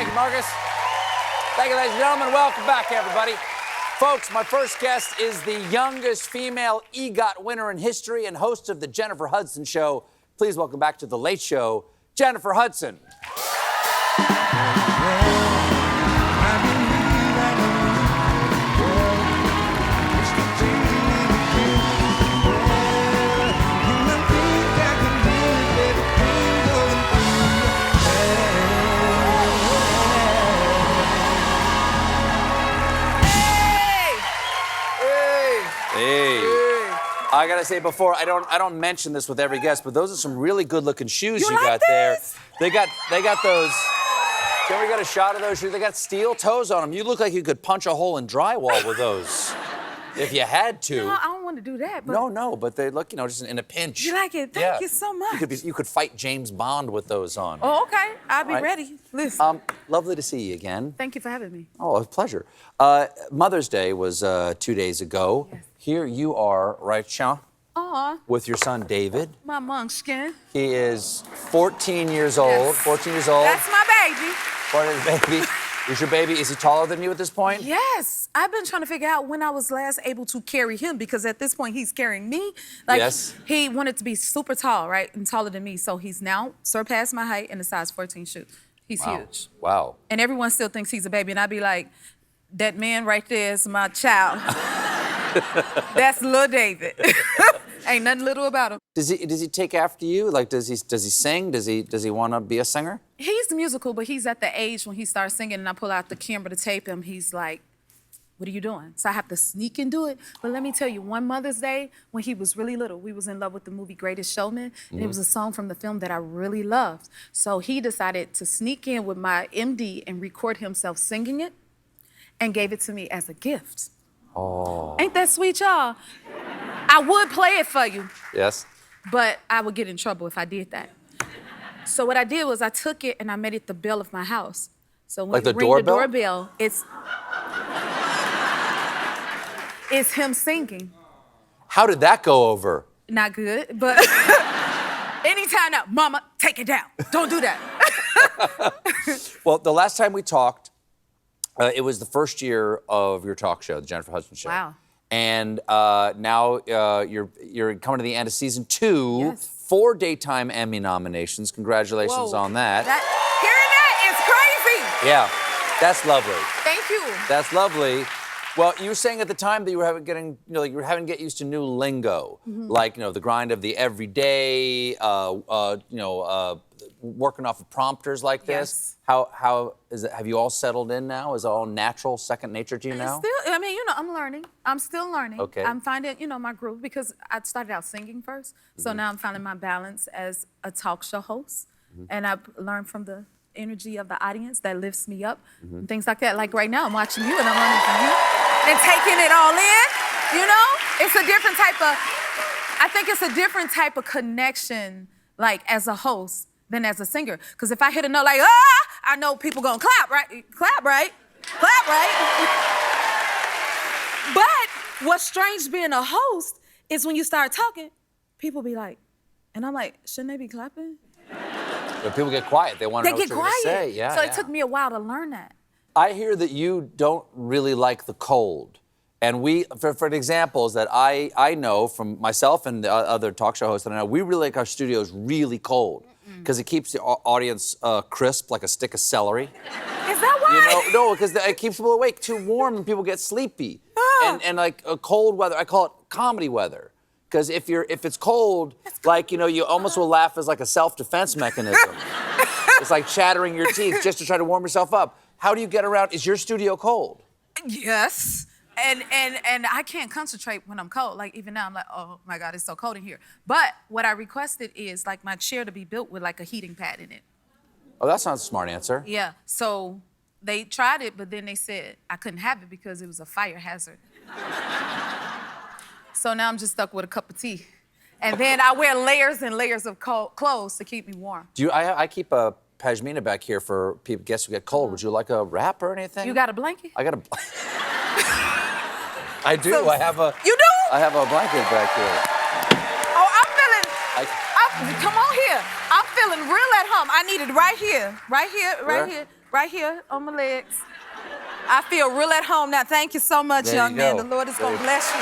Thank you, Marcus. Thank you, ladies and gentlemen. Welcome back, everybody. Folks, my first guest is the youngest female EGOT winner in history and host of the Jennifer Hudson Show. Please welcome back to The Late Show, Jennifer Hudson. I gotta say before, I don't mention this with every guest, but those are some really good-looking shoes you got there. They got those. Can we get a shot of those shoes? They got steel toes on them. You look like you could punch a hole in drywall with those, if you had to. No, I don't want to do that. But No, but they look, just in a pinch. You like it? Thank you so much. You could fight James Bond with those on. Oh, okay. I'll be ready. Listen. Lovely to see you again. Thank you for having me. Oh, a pleasure. Mother's Day was 2 days ago. Yes. Here you are, right, Sean? Aw. With your son, David. My munchkin. He is 14 years old. Yes. 14 years old. That's my baby. Baby. Is your baby, is he taller than you at this point? Yes. I've been trying to figure out when I was last able to carry him because at this point he's carrying me. Like, yes. He wanted to be super tall, right? And taller than me. So he's now surpassed my height in a size 14 shoe. He's huge. Wow. And everyone still thinks he's a baby. And I'd be like, that man right there is my child. That's little David. Ain't nothing little about him. Does he take after you? Like, does he sing? Does he want to be a singer? He's musical, but he's at the age when he starts singing and I pull out the camera to tape him, he's like, what are you doing? So I have to sneak and do it. But let me tell you, one Mother's Day, when he was really little, we was in love with the movie Greatest Showman, and it was a song from the film that I really loved. So he decided to sneak in with my MD and record himself singing it and gave it to me as a gift. Oh. Ain't that sweet, y'all? I would play it for you. Yes. But I would get in trouble if I did that. So what I did was I took it and I made it the bell of my house. So when like you the ring doorbell? the doorbell, it's him singing. How did that go over? Not good, but anytime now, Mama, take it down. Don't do that. Well, the last time we talked, it was the first year of your talk show, the Jennifer Hudson Show. Wow. And now you're coming to the end of season 2. Yes. 4 daytime Emmy nominations. Congratulations on that. Hearing that is crazy. Yeah, that's lovely. Thank you. That's lovely. Well, you were saying at the time that you were having to get used to new lingo, like the grind of the everyday, working off of prompters like this. Yes. How is it? Have you all settled in now? Is it all natural, second nature to you now? I'm learning. I'm still learning. Okay. I'm finding, my groove because I started out singing first. So now I'm finding my balance as a talk show host. And I've learned from the energy of the audience that lifts me up and things like that. Like right now, I'm watching you and I'm learning from you and taking it all in, It's a different type of, I think it's a different type of connection, like as a host than as a singer. Because if I hit a note like, I know people gonna clap, right? Clap, right? Clap, right? But what's strange being a host is when you start talking, people be like, and I'm like, shouldn't they be clapping? But people get quiet. They want to know what you're going to say. Yeah, so it took me a while to learn that. I hear that you don't really like the cold. And for examples that I know from myself and the other talk show hosts that I know, we really like our studios really cold because it keeps the audience crisp like a stick of celery. Is that why? No, because it keeps people awake. Too warm and people get sleepy. And like cold weather, I call it comedy weather. Because if it's cold, like, you almost will laugh as like a self-defense mechanism. It's like chattering your teeth just to try to warm yourself up. How do you get around? Is your studio cold? Yes. And I can't concentrate when I'm cold. Like even now I'm like, oh my God, it's so cold in here. But what I requested is like my chair to be built with like a heating pad in it. Oh, that sounds a smart answer. Yeah. So they tried it, but then they said I couldn't have it because it was a fire hazard. So now I'm just stuck with a cup of tea. And then I wear layers and layers of clothes to keep me warm. I keep a pashmina back here for guests who get cold. Would you like a wrap or anything? You got a blanket? I got a I do. So, I have a... You do? I have a blanket back here. Oh, come on here. I'm feeling real at home. I need it right here. Right here, right here. right here on my legs. I feel real at home now. Thank you so much, young man. The Lord is going to bless you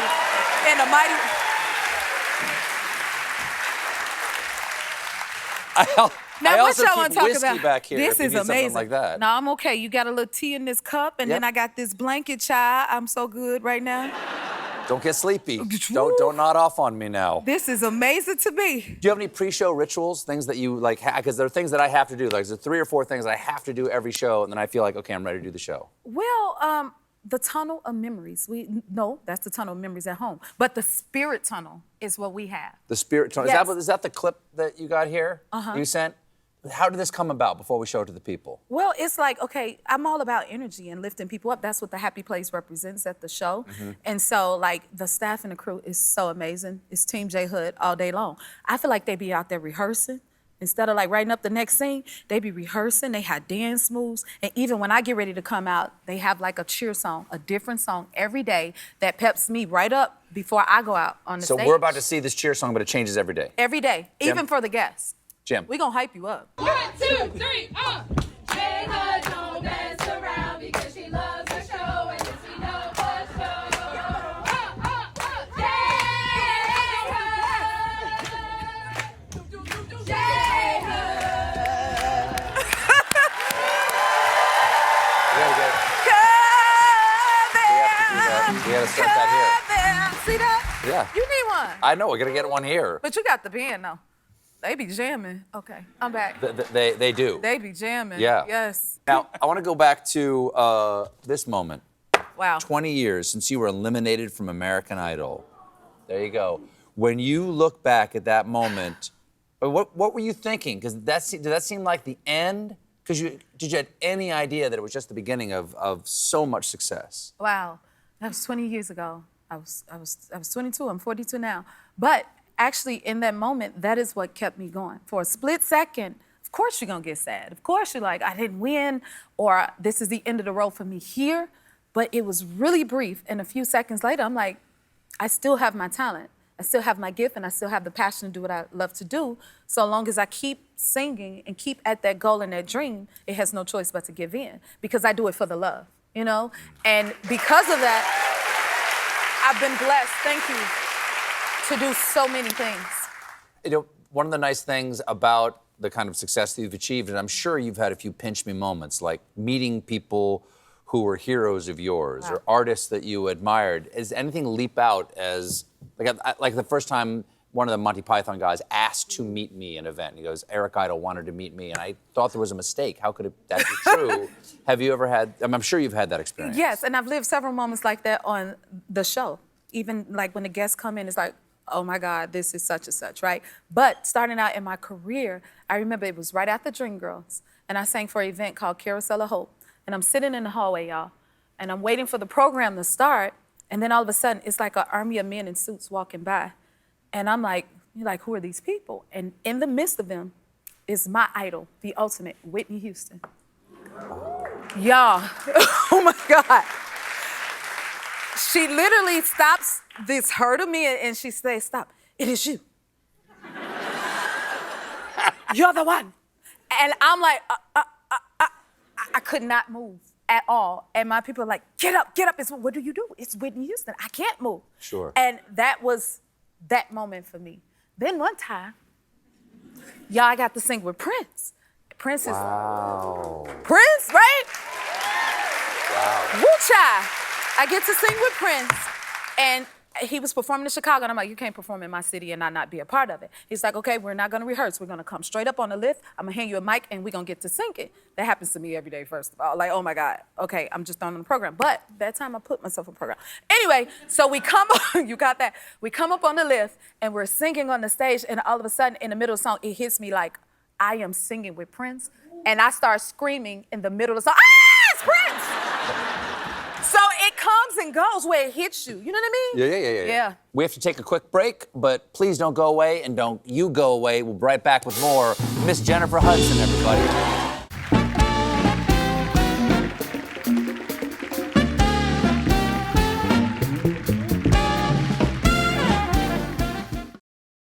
in a mighty... I also what y'all want keep to talk whiskey about? back here. This if you is need something amazing. like that. No, I'm okay. You got a little tea in this cup, and then I got this blanket, child. I'm so good right now. Don't get sleepy. Don't nod off on me now. This is amazing to me. Do you have any pre-show rituals, things that you like? Because there are things that I have to do. Like there's 3 or 4 things I have to do every show, and then I feel like, okay, I'm ready to do the show. Well, the tunnel of memories. No, that's the tunnel of memories at home. But the spirit tunnel is what we have. The spirit tunnel. Yes. Is that the clip that you got here? You sent? How did this come about before we show it to the people? Well, it's like, okay, I'm all about energy and lifting people up. That's what the Happy Place represents at the show. And so, like, the staff and the crew is so amazing. It's Team JHud all day long. I feel like they be out there rehearsing. Instead of, like, writing up the next scene, they be rehearsing. They have dance moves. And even when I get ready to come out, they have, like, a cheer song, a different song every day that peps me right up before I go out on the stage. So we're about to see this cheer song, but it changes every day. Every day, Jim? even for the guests. Jim. We gonna hype you up. 1, 2, 3, JHud don't dance around because she loves her show and yes, we know what show. We gotta start that here. See that? Yeah. You need one. I know, we're gonna get one here. But you got the pen though. They be jamming. Okay, I'm back. They do. They be jamming. Yeah. Yes. Now, I want to go back to this moment. Wow. 20 years since you were eliminated from American Idol. There you go. When you look back at that moment, what were you thinking? Because did that seem like the end? Because did you have any idea that it was just the beginning of so much success? Wow. That was 20 years ago. I was 22. I'm 42 now. But actually, in that moment, that is what kept me going. For a split second, of course you're gonna get sad. Of course you're like, I didn't win, or this is the end of the road for me here. But it was really brief, and a few seconds later, I'm like, I still have my talent. I still have my gift, and I still have the passion to do what I love to do. So long as I keep singing and keep at that goal and that dream, it has no choice but to give in, because I do it for the love, you know? And because of that, I've been blessed, thank you, to do so many things. You know, one of the nice things about the kind of success that you've achieved, and I'm sure you've had a few pinch me moments, like meeting people who were heroes of yours or artists that you admired. Does anything leap out as, like the first time one of the Monty Python guys asked to meet me in an event, and he goes, Eric Idle wanted to meet me, and I thought there was a mistake. How could that be true? Have you ever had, I'm sure you've had that experience. Yes, and I've lived several moments like that on the show. Even like when the guests come in, it's like, oh my God, this is such and such, right? But starting out in my career, I remember it was right after Dreamgirls, and I sang for an event called Carousel of Hope. And I'm sitting in the hallway, y'all, and I'm waiting for the program to start, and then all of a sudden, it's like an army of men in suits walking by. And I'm like, you're like, who are these people? And in the midst of them is my idol, the ultimate, Whitney Houston. Y'all, oh my God. She literally stops this herd of men and she says, stop, it is you. You're the one. And I'm like, I could not move at all. And my people are like, get up. It's, what do you do? It's Whitney Houston. I can't move. Sure. And that was that moment for me. Then one time, y'all, I got to sing with Prince. Prince is... Wow. Prince, right? Wow. Woo-cha. I get to sing with Prince, and he was performing in Chicago, and I'm like, you can't perform in my city and I not be a part of it. He's like, okay, we're not gonna rehearse. We're gonna come straight up on the lift. I'm gonna hand you a mic, and we're gonna get to sing it. That happens to me every day, first of all. Like, oh my God, okay, I'm just thrown on the program. But that time I put myself on the program. Anyway, so we come up, you got that? We come up on the lift, and we're singing on the stage, and all of a sudden, in the middle of the song, it hits me like, I am singing with Prince, and I start screaming in the middle of the song, ah, it's Prince! So it comes and goes where it hits you. You know what I mean? Yeah. We have to take a quick break, but please don't go away, and don't you go away. We'll be right back with more Miss Jennifer Hudson, everybody.